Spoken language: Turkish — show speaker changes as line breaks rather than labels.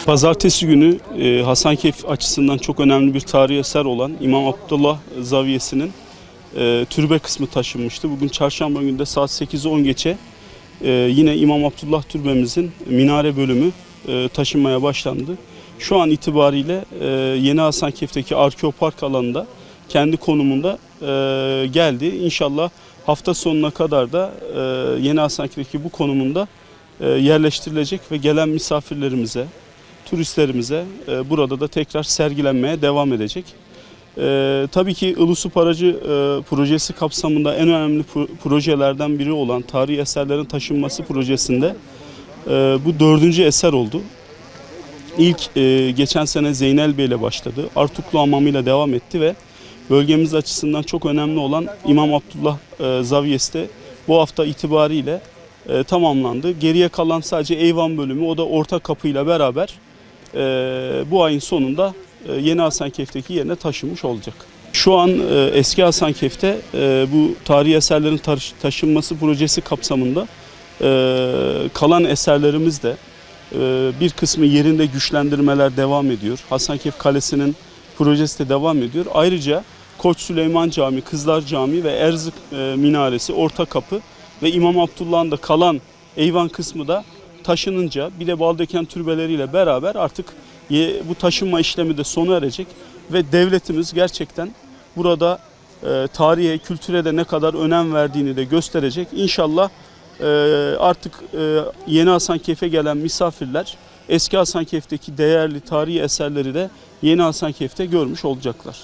Pazartesi günü Hasankeyf açısından çok önemli bir tarihi eser olan İmam Abdullah Zaviyesi'nin türbe kısmı taşınmıştı. Bugün çarşamba günü saat 8:10 geçe yine İmam Abdullah türbemizin minare bölümü taşınmaya başlandı. Şu an itibariyle Yeni Hasankeyf'teki Arkeopark alanında kendi konumunda geldi. İnşallah hafta sonuna kadar da Yeni Hasankeyf'teki bu konumunda yerleştirilecek ve gelen misafirlerimize, turistlerimize burada da tekrar sergilenmeye devam edecek. Tabii ki Ilısu Barajı projesi kapsamında en önemli projelerden biri olan tarihi eserlerin taşınması projesinde bu 4. eser oldu. İlk geçen sene Zeynel Bey ile başladı. Artuklu Hamamı ile devam etti ve bölgemiz açısından çok önemli olan İmam Abdullah Zaviyesi de bu hafta itibariyle tamamlandı. Geriye kalan sadece Eyvan bölümü, o da orta kapıyla beraber bu ayın sonunda Yeni Hasankeyf'teki yerine taşınmış olacak. Şu an eski Hasankeyf'te bu tarihi eserlerin taşınması projesi kapsamında kalan eserlerimiz de bir kısmı yerinde güçlendirmeler devam ediyor. Hasankeyf Kalesi'nin projesi de devam ediyor. Ayrıca Koç Süleyman Camii, Kızlar Camii ve Erzık Minaresi, Orta Kapı ve İmam Abdullah'ın da kalan Eyvan kısmı da taşınınca bir de Baldöken türbeleriyle beraber artık bu taşınma işlemi de sona erecek ve devletimiz gerçekten burada tarihe, kültüre de ne kadar önem verdiğini de gösterecek. İnşallah artık Yeni Hasankeyf'e gelen misafirler eski Hasankeyf'teki değerli tarihi eserleri de Yeni Hasankeyf'te görmüş olacaklar.